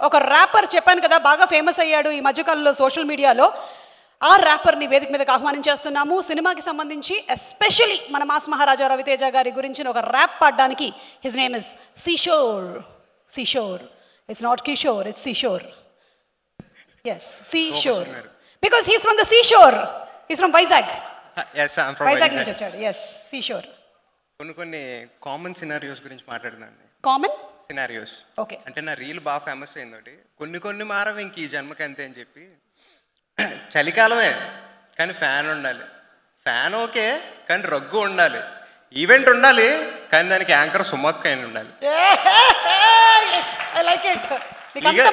ఒక ర్యాపర్ చెప్పాను కదా బాగా ఫేమస్ అయ్యాడు ఈ మధ్యకాలంలో సోషల్ మీడియాలో. ఆ ర్యాపర్ని వేదిక మీదకి ఆహ్వానించేస్తున్నాము. సినిమాకి సంబంధించి ఎస్పెషలీ మన మాస్ మహారాజా రవితేజ గారి గురించిన ఒక ర్యాప్ పాడడానికి. His name is seashore. Seashore, it's not Kishore, it's seashore. Yes, seashore, because he's from the seashore. He's from Vizag. Vizag నుంచి వచ్చాడు. Yes, seashore. కొన్ని కామన్ సినారియోస్ గురించి మాట్లాడుతుందండి. Common scenarios. ఓకే. అంటే నా రీల్ బాగా ఫేమస్ అయింది. కొన్ని మారవి ఇంక ఈ జన్మకి అంతే అని చెప్పి. చలికాలమే కానీ ఫ్యాన్ ఉండాలి. ఫ్యాన్ ఓకే కానీ రగ్గు ఉండాలి. ఈవెంట్ ఉండాలి కానీ దానికి యాంకర్ సుమక్క అయిన ఉండాలి.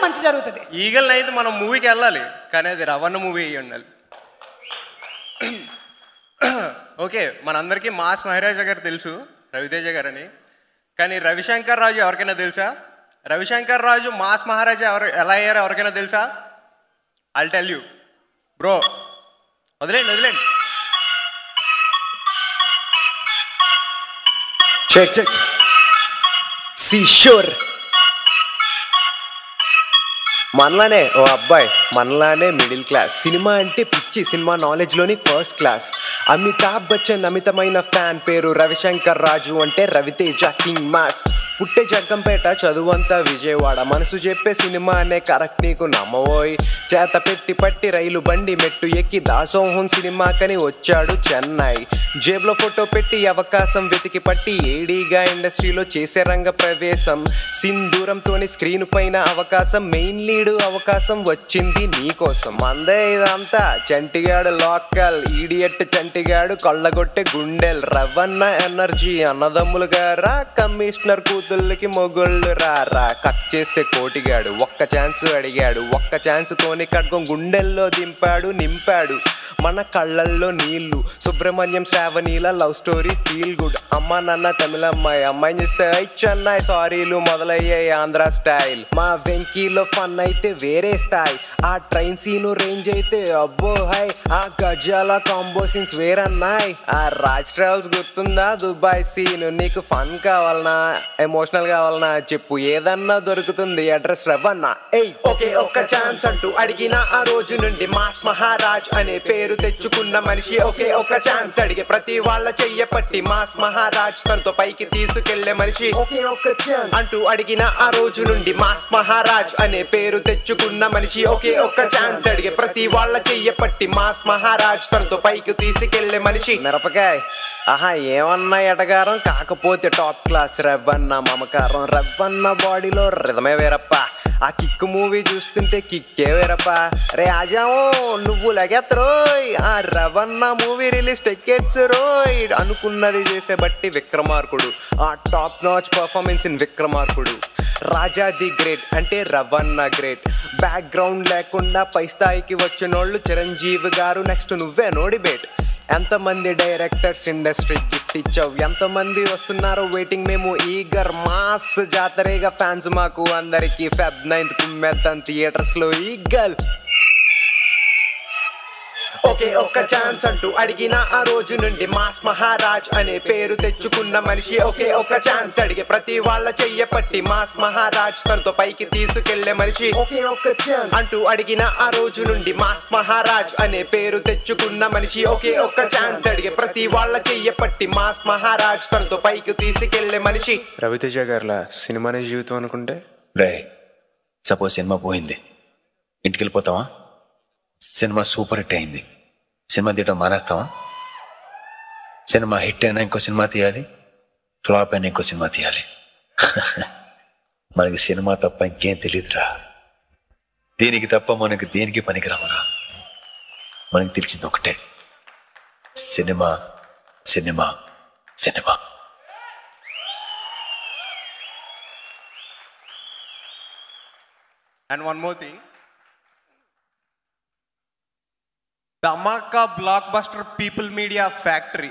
మంచి జరుగుతుంది. ఈగల్ అయితే మనం మూవీకి వెళ్ళాలి కానీ అది రవణ మూవీ అయ్యి ఉండాలి. ఓకే, మనందరికీ మాస్ మహారాజా గారు తెలుసు, రవితేజ గారు అని. కానీ రవిశంకర్ రాజు ఎవరికైనా తెలుసా? రవిశంకర్ రాజు మాస్ మహారాజా ఎలా అయ్యారో ఎవరికైనా తెలుసా? I'll tell you bro. వదిలేండి. Check seashore. మనలానే ఓ అబ్బాయి, మనలానే మిడిల్ క్లాస్. సినిమా అంటే పిచ్చి, సినిమా నాలెడ్జ్లోని ఫస్ట్ క్లాస్. అమితాబ్ బచ్చన్ అమితమైన ఫ్యాన్, పేరు రవిశంకర్ రాజు అంటే రవితేజ కింగ్ మాస్. పుట్టే జగ్గంపేట, చదువంతా విజయవాడ. మనసు చెప్పే సినిమా అనే కరెక్ట్ నీకు నమ్మవోయ్. చేత పెట్టి పట్టి రైలు బండి మెట్టు ఎక్కి దాసోహం సినిమాకని వచ్చాడు చెన్నై. జేబులో ఫోటో పెట్టి అవకాశం వెతికి పట్టి ఏడీగా ఇండస్ట్రీలో చేసే రంగ ప్రవేశం. సింధూరంతోని స్క్రీన్ పైన అవకాశం, మెయిన్ లీడు అవకాశం వచ్చింది నీకోసం. మందే ఇదంతా చంటిగాడు లోకల్, ఈడియట్ చంటిగాడు కొల్లగొట్టే గుండెల్. రవన్న ఎనర్జీ అన్నదమ్ములు గారా, కమిషనర్ కూతుళ్ళకి మొగుళ్ళు రారా. కట్ చేస్తే కోటిగాడు ఒక్క ఛాన్స్ అడిగాడు, ఒక్క ఛాన్స్ తోని కడ్గం గుండెల్లో దింపాడు నింపాడు. మన కళ్ళల్లో నీళ్లు, సుబ్రహ్మణ్యం శ్రావణీల లవ్ స్టోరీ ఫీల్ గుడ్. అమ్మ నాన్న తమిళమ్మాయి, అమ్మాయిని చూస్తే చెన్నై సారీలు మొదలయ్యాయి ఆంధ్ర స్టైల్. మా వెంకీలో ఫన్ అయితే వేరే స్థాయి, ఆ ట్రైన్ సీను రేంజ్ అయితే అబ్బో హై. ఆ గజాల కాంబో సీన్స్ వేరన్నాయి. ఆ రాజ్ ట్రావెల్స్ గుర్తుందా దుబాయ్ సీన్. నీకు ఫన్ కావాలనా ఎమోషనల్ కావాలనా చెప్పు, ఏదన్నా దొరుకుతుంది అడ్రస్ రవన్న. ఒకే ఒక్క ఛాన్స్ అంటూ అడిగిన ఆ రోజు నుండి మాస్ మహారాజ్ అనే పేరు తెచ్చుకున్న మనిషి. ఒకే ఒక్క ఛాన్స్ అడిగే ప్రతి వాళ్ళ చెయ్య పట్టి మాస్ మహారాజ్ తనతో పైకి తీసుకెళ్లే మనిషి. ఒకే ఒక్క ఛాన్స్ అంటూ అడిగిన ఆ రోజు నుండి మాస్ మహారాజ్ అనే పేరు తెచ్చుకున్న మనిషి. ఒకే ఒక్క ఛాన్స్ అడిగే ప్రతి వాళ్ళ చెయ్య పట్టి మాస్ మహారాజ్ తనతో పైకి తీసుకెళ్లే మనిషి. మిరపకాయ్ ఆహా ఏమన్నా ఎటగారం, కాకపోతే టాప్ క్లాస్ రవ్వన్న మమకారం. రవ్వన్న బాడీలో రిధమే వేరప్ప, ఆ కిక్ మూవీ చూస్తుంటే కిక్కే వేరప్ప. రే ఆజామో నువ్వు లగెత్తరోయ్, ఆ రవన్న మూవీ రిలీజ్ టికెట్స్ రోయ్. అనుకున్నది చేసే బట్టి విక్రమార్కుడు, ఆ top notch performance in Vikramarkudu. Raja the great అంటే రవన్న గ్రేట్. బ్యాక్గ్రౌండ్ లేకుండా పై స్థాయికి వచ్చినోళ్ళు చిరంజీవి గారు, నెక్స్ట్ నువ్వే నోడిబేట్. ఎంతమంది డైరెక్టర్స్ ఇండస్ట్రీ గిఫ్ట్ ఇచ్చావు, ఎంతమంది వస్తున్నారు వెయిటింగ్ మేము ఈగర్. మాస్ జాతరేగా ఫ్యాన్స్ మాకు అందరికి. Feb 9th కుమ్మేద్దాం థియేటర్స్ లో ఈగల్. ఒకే ఒక్క ఛాన్స్ అంటూ అడిగిన ఆ రోజు నుండి మాస్ మహారాజ్ అనే పేరు తెచ్చుకున్న మనిషి. ఒకే ఒక్క ఛాన్స్ అడిగే ప్రతి వాళ్ళ చెయ్య పట్టి మాస్ మహారాజ్ తనతో పైకి తీసుకెళ్లే మనిషి. ఒకే ఒక్క ఛాన్స్ అంటూ అడిగిన ఆ రోజు నుండి మాస్ మహారాజ్ అనే పేరు తెచ్చుకున్న మనిషి. ఒకే ఒక్క ఛాన్స్ అడిగే ప్రతి వాళ్ళ చెయ్య పట్టి మాస్ మహారాజ్ తనతో పైకి తీసుకెళ్లే మనిషి. రవితేజ గారిలా సినిమానే జీవితం అనుకుంటే రే, సపోజ్ సినిమా పోయింది, ఇంటికి వెళ్ళిపోతావా? సినిమా సూపర్ హిట్ అయింది, సినిమా తీయడం మానేస్తావా? సినిమా హిట్ అయినా ఇంకో సినిమా తీయాలి, ఫ్లాప్ అయినా ఇంకో సినిమా తీయాలి. మనకి సినిమా తప్ప ఇంకేం తెలియదురా. దీనికి తప్ప మనకి దేనికి పనికిరామరా. మనకి తెలిసింది ఒకటే, cinema cinema cinema. And one more thing, Dhamaka Blockbuster People Media Factory.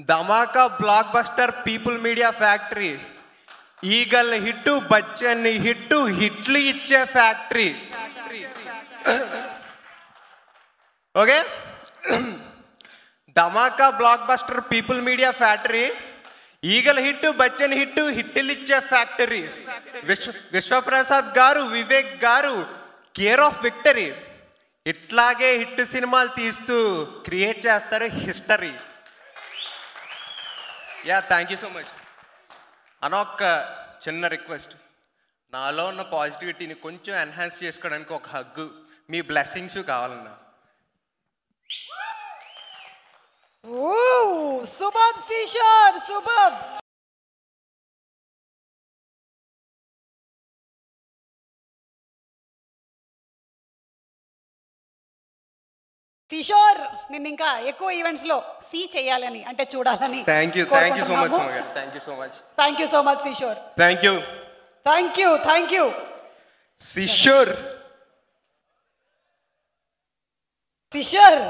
Dhamaka Blockbuster People Media Factory. Eagle hit, Bachchan hit, Hitli iche factory. Okay? Dhamaka Blockbuster People Media Factory. ఈగల హిట్, బచ్చన్ హిట్, హిట్టిలిచ్చే factory. Vishwaprasad garu, Vivek garu care of Victory. ఇట్లాగే hit సినిమాలు తీస్తూ create చేస్తారు history. Yeah, thank you so much అన్న. ఒక చిన్న request, నాలో ఉన్న పాజిటివిటీని కొంచెం ఎన్హాన్స్ చేసుకోవడానికి ఒక హగ్గు, మీ బ్లెస్సింగ్స్ కావాలన్నా. Super Kishore, super. కిషోర్, నిన్ను ఇంకా ఎక్కువ ఈవెంట్స్ లో సీ చేయాలని, అంటే చూడాలని. Thank you so much Suma garu. Thank you so much. Thank you so much Kishore. Thank you Kishore.